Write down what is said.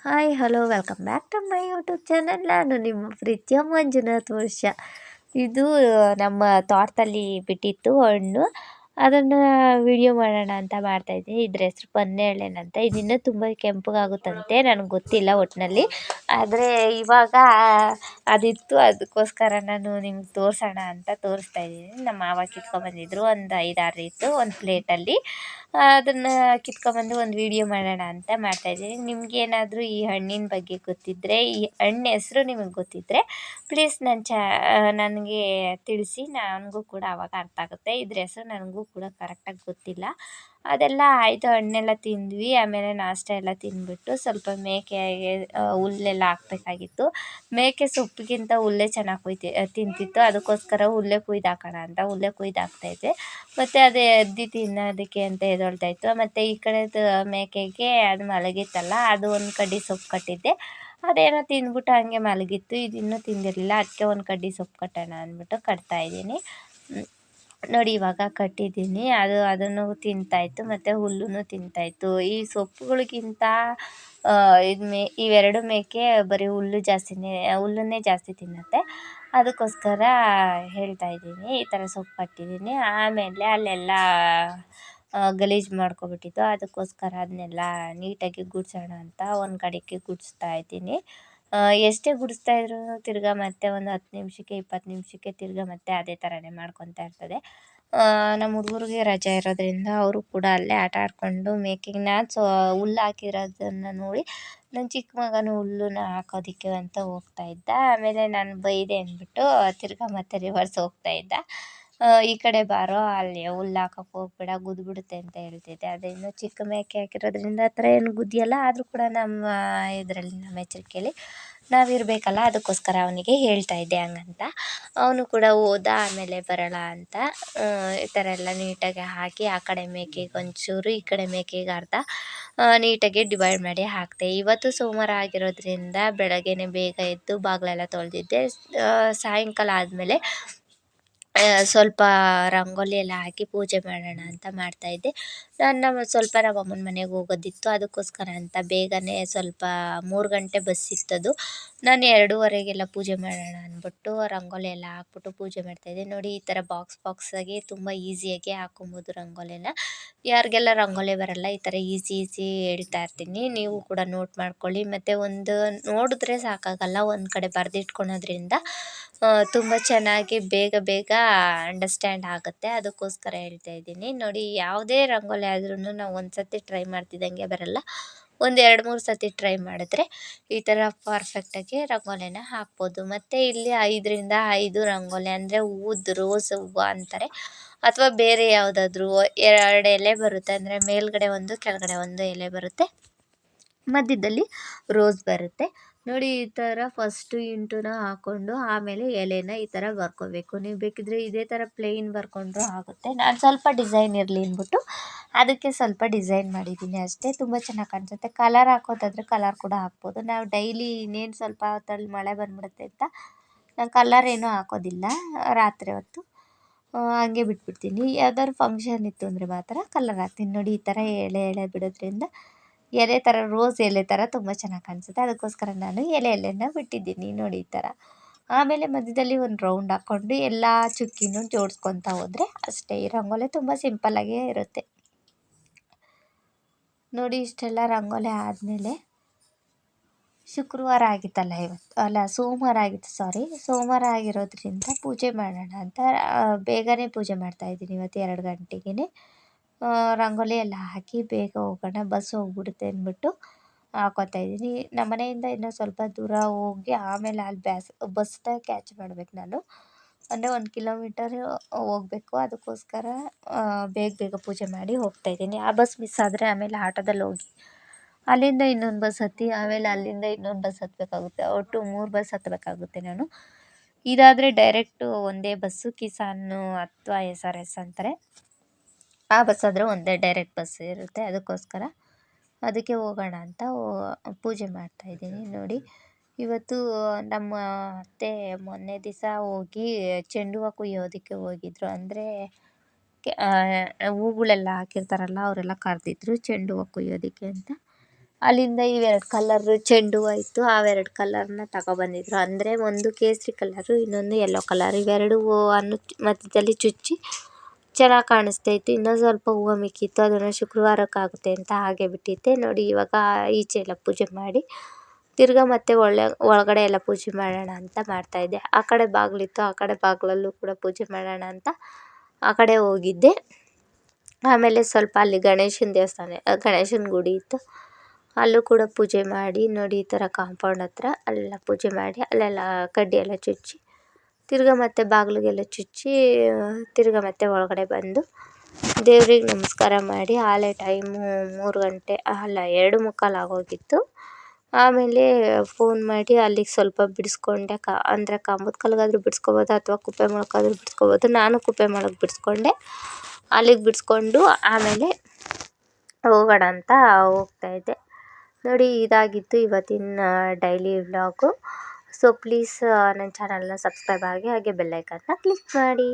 Hi hello welcome back to my YouTube channel. ನಾನು ನಿಮ್ಮ ಪ್ರೀತಿಯ ಮಂಜುನಾಥ್ ವರ್ಷ. ಇದು ನಮ್ಮ ತೋಟದಲ್ಲಿ ಬಿಟ್ಟಿತ್ತು ಹಣ್ಣು. ಅದನ್ನು ವಿಡಿಯೋ ಮಾಡೋಣ ಅಂತ ಮಾಡ್ತಾಯಿದ್ದೀನಿ. ಇದ್ರ ಹೆಸ್ರು ಪನ್ನೇಳೆನಂತ. ಇದಿನ್ನೂ ತುಂಬ ಕೆಂಪಗಾಗುತ್ತಂತೆ, ನನಗೆ ಗೊತ್ತಿಲ್ಲ ಒಟ್ಟಿನಲ್ಲಿ. ಆದರೆ ಇವಾಗ ಅದಿತ್ತು, ಅದಕ್ಕೋಸ್ಕರ ನಾನು ನಿಮ್ಗೆ ತೋರಿಸೋಣ ಅಂತ ತೋರಿಸ್ತಾ ಇದ್ದೀನಿ. ನಮ್ಮ ಮಾವ ಕಿತ್ಕೊಂಡ್ಬಂದಿದ್ರು, ಒಂದು 5-6 ಇತ್ತು ಒಂದು ಪ್ಲೇಟಲ್ಲಿ. ಅದನ್ನು ಕಿತ್ಕೊಂಡ್ಬಂದು ಒಂದು ವೀಡಿಯೋ ಮಾಡೋಣ ಅಂತ ಮಾಡ್ತಾಯಿದ್ದೀನಿ. ನಿಮಗೇನಾದರೂ ಈ ಹಣ್ಣಿನ ಬಗ್ಗೆ ಗೊತ್ತಿದ್ದರೆ, ಈ ಹಣ್ಣು ಹೆಸರು ನಿಮಗೆ ಗೊತ್ತಿದ್ದರೆ ಪ್ಲೀಸ್ ನನಗೆ ತಿಳಿಸಿ. ನನಗೂ ಕೂಡ ಆವಾಗ ಅರ್ಥ ಆಗುತ್ತೆ. ಇದ್ರ ಹೆಸರು ನನಗೂ ಕೂಡ ಕರೆಕ್ಟಾಗಿ ಗೊತ್ತಿಲ್ಲ. ಅದೆಲ್ಲ ಆಯಿತು, ಹಣ್ಣೆಲ್ಲ ತಿಂದ್ವಿ. ಆಮೇಲೆ ನಾಷ್ಟ ಎಲ್ಲ ತಿಂದ್ಬಿಟ್ಟು ಸ್ವಲ್ಪ ಮೇಕೆಗೆ ಹುಲ್ಲೆಲ್ಲ ಹಾಕ್ಬೇಕಾಗಿತ್ತು. ಮೇಕೆ ಸೊಪ್ಪಿಗಿಂತ ಹುಲ್ಲೇ ಚೆನ್ನಾಗಿ ತಿಂತಿತ್ತು. ಅದಕ್ಕೋಸ್ಕರ ಹುಲ್ಲೆ ಕುಯ್ದು ಹಾಕೋಣ ಅಂತ ಹುಲ್ಲೆ ಕುಯ್ದು ಹಾಕ್ತಾಯಿದ್ದೆ. ಮತ್ತು ಅದೇ ಎದ್ದು ತಿನ್ನೋದಕ್ಕೆ ಅಂತ ಎದ್ದೇಳ್ತಾಯಿತ್ತು. ಮತ್ತು ಈ ಕಡೆದು ಮೇಕೆಗೆ ಅದು ಮಲಗಿತ್ತಲ್ಲ, ಅದು ಒಂದು ಕಡ್ಡಿ ಸೊಪ್ಪು ಕಟ್ಟಿದ್ದೆ. ಅದೇನೋ ತಿಂದ್ಬಿಟ್ಟು ಹಂಗೆ ಮಲಗಿತ್ತು. ಇದಿನ್ನೂ ತಿಂದಿರಲಿಲ್ಲ, ಅದಕ್ಕೆ ಒಂದು ಕಡ್ಡಿ ಸೊಪ್ಪು ಕಟ್ಟೋಣ ಅಂದ್ಬಿಟ್ಟು ಕಟ್ತಾಯಿದ್ದೀನಿ. ನೋಡಿ ಇವಾಗ ಕಟ್ಟಿದ್ದೀನಿ. ಅದನ್ನು ತಿಂತಾಯಿತ್ತು ಮತ್ತು ಹುಲ್ಲೂ ತಿಂತಾಯಿತ್ತು. ಈ ಸೊಪ್ಪುಗಳಿಗಿಂತ ಇವೆರಡು ಮೇಕೆ ಬರೀ ಹುಲ್ಲನ್ನೇ ಜಾಸ್ತಿ ತಿನ್ನುತ್ತೆ. ಅದಕ್ಕೋಸ್ಕರ ಹೇಳ್ತಾಯಿದ್ದೀನಿ, ಈ ಥರ ಸೊಪ್ಪು ಕಟ್ಟಿದ್ದೀನಿ. ಆಮೇಲೆ ಅಲ್ಲೆಲ್ಲ ಗಲೀಜು ಮಾಡ್ಕೊಬಿಟ್ಟಿತ್ತು. ಅದಕ್ಕೋಸ್ಕರ ಅದನ್ನೆಲ್ಲ ನೀಟಾಗಿ ಗುಡಿಸೋಣ ಅಂತ ಒಂದು ಕಡೆಗೆ ಗುಡಿಸ್ತಾ ಇದ್ದೀನಿ. ಎಷ್ಟೇ ಗುಡಿಸ್ತಾ ಇದ್ರೂ ತಿರ್ಗಾ ಮತ್ತೆ ಒಂದು 10 ನಿಮಿಷಕ್ಕೆ 20 ನಿಮಿಷಕ್ಕೆ ತಿರ್ಗಾ ಮತ್ತೆ ಅದೇ ಥರನೇ ಮಾಡ್ಕೊತಾ ಇರ್ತದೆ. ನಮ್ಮ ಹುಡುಗರಿಗೆ ರಜೆ ಇರೋದ್ರಿಂದ ಅವರು ಕೂಡ ಅಲ್ಲೇ ಆಟ ಆಡಿಕೊಂಡು ಮೇಕೆಗೆ ಹುಲ್ಲು ಹಾಕಿರೋದನ್ನು ನೋಡಿ ನನ್ನ ಚಿಕ್ಕ ಮಗನೂ ಹುಲ್ಲನ್ನ ಹಾಕೋದಕ್ಕೆ ಅಂತ ಹೋಗ್ತಾ ಇದ್ದ. ಆಮೇಲೆ ನಾನು ಬೈದೆ ಅಂದ್ಬಿಟ್ಟು ತಿರ್ಗಾ ಮತ್ತೆ ರಿವರ್ಸ್ ಹೋಗ್ತಾ ಇದ್ದ. ಈ ಕಡೆ ಬಾರೋ, ಅಲ್ಲಿ ಹುಲ್ಲು ಹಾಕೋಕ್ಕೆ ಹೋಗ್ಬೇಡ, ಗುದ್ದುಬಿಡುತ್ತೆ ಅಂತ ಹೇಳ್ತಿದ್ದೆ. ಅದೇ ಇನ್ನೂ ಚಿಕ್ಕ ಮೇಕೆ ಹಾಕಿರೋದ್ರಿಂದ ಆ ಥರ ಏನು ಗುದ್ದಿಯಲ್ಲ. ಆದರೂ ಕೂಡ ನಮ್ಮ ಎಚ್ಚರಿಕೆಯಲ್ಲಿ ನಾವಿರಬೇಕಲ್ಲ, ಅದಕ್ಕೋಸ್ಕರ ಅವನಿಗೆ ಹೇಳ್ತಾ ಇದ್ದೆ ಹಂಗಂತ. ಅವನು ಕೂಡ ಹೋದ. ಆಮೇಲೆ ಬರೋಣ ಅಂತ ಈ ಥರ ಎಲ್ಲ ನೀಟಾಗಿ ಹಾಕಿ, ಆ ಕಡೆ ಮೇಕೆಗೆ ಒಂಚೂರು, ಈ ಕಡೆ ಮೇಕೆಗೆ ಅರ್ಧ ನೀಟಾಗಿ ಡಿವೈಡ್ ಮಾಡಿ ಹಾಕಿದೆ. ಇವತ್ತು ಸೋಮವಾರ ಆಗಿರೋದ್ರಿಂದ ಬೆಳಗ್ಗೆನೇ ಬೇಗ ಎದ್ದು ಬಾಗಿಲೆಲ್ಲ ತೊಳೆದಿದ್ದೆ. ಸಾಯಂಕಾಲ ಆದಮೇಲೆ ಸ್ವಲ್ಪ ರಂಗೋಲಿ ಎಲ್ಲ ಹಾಕಿ ಪೂಜೆ ಮಾಡೋಣ ಅಂತ ಮಾಡ್ತಾಯಿದ್ದೆ. ಸ್ವಲ್ಪ ನಮ್ಮ ಅಮ್ಮನ ಮನೆಗೆ ಹೋಗೋದಿತ್ತು. ಅದಕ್ಕೋಸ್ಕರ ಅಂತ ಬೇಗನೆ ಸ್ವಲ್ಪ 3 ಗಂಟೆ ಬಸ್ ಇತ್ತದು. ನಾನು 2:15ಗೆಲ್ಲ ಪೂಜೆ ಮಾಡೋಣ ಅಂದ್ಬಿಟ್ಟು ರಂಗೋಲಿ ಎಲ್ಲ ಹಾಕ್ಬಿಟ್ಟು ಪೂಜೆ ಮಾಡ್ತಾಯಿದ್ದೆ. ನೋಡಿ ಈ ಥರ ಬಾಕ್ಸಾಗಿ ತುಂಬ ಈಸಿಯಾಗಿ ಹಾಕೊಬೋದು ರಂಗೋಲಿನ. ಯಾರಿಗೆಲ್ಲ ರಂಗೋಲಿ ಬರಲ್ಲ, ಈ ಥರ ಈಸಿ ಹೇಳ್ತಾ ಇರ್ತೀನಿ, ನೀವು ಕೂಡ ನೋಟ್ ಮಾಡ್ಕೊಳ್ಳಿ. ಮತ್ತು ಒಂದು ನೋಡಿದ್ರೆ ಸಾಕಾಗಲ್ಲ, ಒಂದು ಕಡೆ ಬರೆದಿಟ್ಕೊಳೋದ್ರಿಂದ ತುಂಬ ಚೆನ್ನಾಗಿ ಬೇಗ ಅಂಡರ್ಸ್ಟ್ಯಾಂಡ್ ಆಗುತ್ತೆ. ಅದಕ್ಕೋಸ್ಕರ ಹೇಳ್ತಾ ಇದ್ದೀನಿ. ನೋಡಿ ಯಾವುದೇ ರಂಗೋಲಿ ಆದ್ರೂ ನಾವು ಒಂದು ಸರ್ತಿ ಟ್ರೈ ಮಾಡ್ತಿದ್ದಂಗೆ ಬರಲ್ಲ, ಒಂದು 2-3 ಸರ್ತಿ ಟ್ರೈ ಮಾಡಿದ್ರೆ ಈ ಥರ ಪರ್ಫೆಕ್ಟಾಗಿ ರಂಗೋಲಿನ ಹಾಕ್ಬೋದು. ಮತ್ತು ಇಲ್ಲಿ 5 ರಂಗೋಲಿ ಅಂದರೆ ರೋಸ್ ಹೂವು ಅಂತಾರೆ, ಅಥವಾ ಬೇರೆ ಯಾವುದಾದ್ರೂ 2 ಎಲೆ ಬರುತ್ತೆ. ಅಂದರೆ ಮೇಲ್ಗಡೆ ಒಂದು ಕೆಳಗಡೆ ಒಂದು ಎಲೆ ಬರುತ್ತೆ, ಮಧ್ಯದಲ್ಲಿ ರೋಸ್ ಬರುತ್ತೆ. ನೋಡಿ ಈ ಥರ ಫಸ್ಟು ಇಂಟುನ ಹಾಕ್ಕೊಂಡು ಆಮೇಲೆ ಎಲೆನ ಈ ಥರ ಬರ್ಕೋಬೇಕು. ನೀವು ಬೇಕಿದ್ರೆ ಇದೇ ಥರ ಪ್ಲೇನ್ ಬರ್ಕೊಂಡ್ರೂ ಆಗುತ್ತೆ. ನಾನು ಸ್ವಲ್ಪ ಡಿಸೈನ್ ಇರಲಿ ಅಂದ್ಬಿಟ್ಟು ಅದಕ್ಕೆ ಸ್ವಲ್ಪ ಡಿಸೈನ್ ಮಾಡಿದ್ದೀನಿ ಅಷ್ಟೇ. ತುಂಬ ಚೆನ್ನಾಗಿ ಕಾಣಿಸುತ್ತೆ. ಕಲರ್ ಹಾಕೋದಾದ್ರೆ ಕಲರ್ ಕೂಡ ಹಾಕ್ಬೋದು. ನಾವು ಡೈಲಿ ಇನ್ನೇನು ಸ್ವಲ್ಪ ಹೊತ್ತಲ್ಲಿ ಮಳೆ ಬಂದುಬಿಡುತ್ತೆ ಅಂತ ನಾನು ಕಲರ್ ಏನೂ ಹಾಕೋದಿಲ್ಲ. ರಾತ್ರಿ ಹೊತ್ತು ಹಂಗೆ ಬಿಟ್ಬಿಡ್ತೀನಿ. ಯಾವ್ದಾದ್ರು ಫಂಕ್ಷನ್ ಇತ್ತು ಅಂದರೆ ಮಾತ್ರ ಕಲರ್ ಹಾಕ್ತೀನಿ. ನೋಡಿ ಈ ಥರ ಎಳೆ ಬಿಡೋದ್ರಿಂದ ಎಲೆ ಥರ, ರೋಸ್ ಎಲೆ ಥರ ತುಂಬ ಚೆನ್ನಾಗಿ ಕಾಣಿಸುತ್ತೆ. ಅದಕ್ಕೋಸ್ಕರ ನಾನು ಎಲೆನ ಬಿಟ್ಟಿದ್ದೀನಿ. ನೋಡಿ ಈ ಥರ. ಆಮೇಲೆ ಮಧ್ಯದಲ್ಲಿ ಒಂದು ರೌಂಡ್ ಹಾಕ್ಕೊಂಡು ಎಲ್ಲ ಚುಕ್ಕಿನೂ ಜೋಡಿಸ್ಕೊತಾ ಹೋದರೆ ಅಷ್ಟೇ. ಈ ರಂಗೋಲಿ ತುಂಬ ಸಿಂಪಲ್ಲಾಗೇ ಇರುತ್ತೆ. ನೋಡಿ ಇಷ್ಟೆಲ್ಲ ರಂಗೋಲಿ ಆದಮೇಲೆ ಶುಕ್ರವಾರ ಆಗಿತ್ತಲ್ಲ ಇವತ್ತು, ಅಲ್ಲ ಸೋಮವಾರ ಆಗಿತ್ತು, ಸೋಮವಾರ ಆಗಿರೋದ್ರಿಂದ ಪೂಜೆ ಮಾಡೋಣ ಅಂತ ಬೇಗನೆ ಪೂಜೆ ಮಾಡ್ತಾಯಿದ್ದೀನಿ. ಇವತ್ತು 2 ಗಂಟೆಗೆ ರಂಗೋಲಿ ಎಲ್ಲ ಹಾಕಿ ಬೇಗ ಹೋಗೋಣ, ಬಸ್ ಹೋಗ್ಬಿಡುತ್ತೆ ಅಂದ್ಬಿಟ್ಟು ಹಾಕೋತಾ ಇದ್ದೀನಿ. ನಮ್ಮ ಮನೆಯಿಂದ ಇನ್ನೂ ಸ್ವಲ್ಪ ದೂರ ಹೋಗಿ ಆಮೇಲೆ ಅಲ್ಲಿ ಬಸ್ನ ಕ್ಯಾಚ್ ಮಾಡ್ಬೇಕು ನಾನು. ಅಂದರೆ 1 ಕಿಲೋಮೀಟರ್ ಹೋಗಬೇಕು. ಅದಕ್ಕೋಸ್ಕರ ಬೇಗ ಪೂಜೆ ಮಾಡಿ ಹೋಗ್ತಾಯಿದ್ದೀನಿ. ಆ ಬಸ್ ಮಿಸ್ ಆದರೆ ಆಮೇಲೆ ಆಟೋದಲ್ಲಿ ಹೋಗಿ ಅಲ್ಲಿಂದ ಇನ್ನೊಂದು ಬಸ್ ಹತ್ತಿ ಆಮೇಲೆ ಅಲ್ಲಿಂದ ಇನ್ನೊಂದು ಬಸ್ ಹತ್ತಬೇಕಾಗುತ್ತೆ. ಒಟ್ಟು 3 ಬಸ್ ಹತ್ತಬೇಕಾಗುತ್ತೆ ನಾನು. ಇದಾದರೆ ಡೈರೆಕ್ಟು ಒಂದೇ ಬಸ್ಸು, ಕಿಸಾನು ಅಥವಾ SRS ಅಂತಾರೆ, ಆ ಬಸ್ ಆದರೆ ಒಂದೇ ಡೈರೆಕ್ಟ್ ಬಸ್ ಇರುತ್ತೆ. ಅದಕ್ಕೆ ಹೋಗೋಣ ಅಂತ ಪೂಜೆ ಮಾಡ್ತಾಯಿದ್ದೀನಿ. ನೋಡಿ ಇವತ್ತು ನಮ್ಮ ಅತ್ತೆ ಮೊನ್ನೆ ದಿವಸ ಹೋಗಿ ಚೆಂಡು ಹೂವು ಕುಯ್ಯೋದಕ್ಕೆ ಹೋಗಿದ್ರು. ಅಂದರೆ ಹೂಗಳೆಲ್ಲ ಹಾಕಿರ್ತಾರಲ್ಲ, ಅವರೆಲ್ಲ ಕರೆದಿದ್ರು ಚೆಂಡು ಹೂವು ಕುಯ್ಯೋದಕ್ಕೆ ಅಂತ. ಅಲ್ಲಿಂದ ಇವೆರಡು ಕಲರು ಚೆಂಡು ಹೂವು ಇತ್ತು, ಅವೆರಡು ಕಲರ್ನ ತಗೊಬಂದಿದ್ರು. ಅಂದರೆ ಒಂದು ಕೇಸರಿ ಕಲರು, ಇನ್ನೊಂದು ಯೆಲ್ಲೋ ಕಲರ್. ಇವೆರಡು ಹೂವನ್ನು ಮಧ್ಯದಲ್ಲಿ ಚುಚ್ಚಿ ಚೆನ್ನಾಗಿ ಕಾಣಿಸ್ತಾಯಿತ್ತು. ಇನ್ನೂ ಸ್ವಲ್ಪ ಹೂವು ಮಿಕ್ಕಿತ್ತು, ಅದನ್ನು ಶುಕ್ರವಾರಕ್ಕಾಗುತ್ತೆ ಅಂತ ಹಾಗೆ ಬಿಟ್ಟಿದ್ದೆ. ನೋಡಿ ಇವಾಗ ಈಚೆ ಎಲ್ಲ ಪೂಜೆ ಮಾಡಿ ತಿರ್ಗಾ ಮತ್ತೆ ಒಳಗಡೆ ಎಲ್ಲ ಪೂಜೆ ಮಾಡೋಣ ಅಂತ ಮಾಡ್ತಾಯಿದ್ದೆ. ಆ ಕಡೆ ಬಾಗಿಲಿತ್ತು, ಆ ಕಡೆ ಬಾಗಿಲಲ್ಲೂ ಕೂಡ ಪೂಜೆ ಮಾಡೋಣ ಅಂತ ಆ ಕಡೆ ಹೋಗಿದ್ದೆ. ಆಮೇಲೆ ಸ್ವಲ್ಪ ಅಲ್ಲಿ ಗಣೇಶನ ಗುಡಿ ಇತ್ತು, ಅಲ್ಲೂ ಕೂಡ ಪೂಜೆ ಮಾಡಿ ನೋಡಿ ಈ ಥರ ಕಾಂಪೌಂಡ್ ಹತ್ರ ಅಲ್ಲೆಲ್ಲ ಪೂಜೆ ಮಾಡಿ ಅಲ್ಲೆಲ್ಲ ಕಡ್ಡಿ ಎಲ್ಲ ಚುಚ್ಚಿ ತಿರ್ಗಾ ಮತ್ತೆ ಬಾಗಿಲಿಗೆಲ್ಲ ಚುಚ್ಚಿ ತಿರ್ಗಾ ಮತ್ತೆ ಒಳಗಡೆ ಬಂದು ದೇವ್ರಿಗೆ ನಮಸ್ಕಾರ ಮಾಡಿ ಆಲೆ ಟೈಮು 3 ಗಂಟೆ ಅಲ್ಲ 2:15 ಆಗೋಗಿತ್ತು. ಆಮೇಲೆ ಫೋನ್ ಮಾಡಿ ಅಲ್ಲಿಗೆ ಸ್ವಲ್ಪ ಬಿಡಿಸ್ಕೊಂಡೆ. ಅಂದರೆ ಕಂಬದ ಕಲ್ಗಾದರೂ ಬಿಡಿಸ್ಕೊಬೋದು ಅಥವಾ ಕುಪ್ಪೆ ಮೊಳಕಾದ್ರೂ ಬಿಡಿಸ್ಕೊಬೋದು. ನಾನು ಕುಪ್ಪೆ ಮೊಳಕ್ಕೆ ಬಿಡಿಸ್ಕೊಂಡೆ. ಅಲ್ಲಿಗೆ ಬಿಡಿಸ್ಕೊಂಡು ಆಮೇಲೆ ಹೋಗೋಣ ಅಂತ ಹೋಗ್ತಾಯಿದ್ದೆ. ನೋಡಿ ಇದಾಗಿತ್ತು ಇವತ್ತಿನ ಡೈಲಿ ವ್ಲಾಗು. ಸೊ ಪ್ಲೀಸ್ ನನ್ನ ಚಾನಲ್ನ ಸಬ್ಸ್ಕ್ರೈಬ್ ಆಗಿ ಹಾಗೆ ಬೆಲ್ಲೈಕನ್ನ ಕ್ಲಿಕ್ ಮಾಡಿ.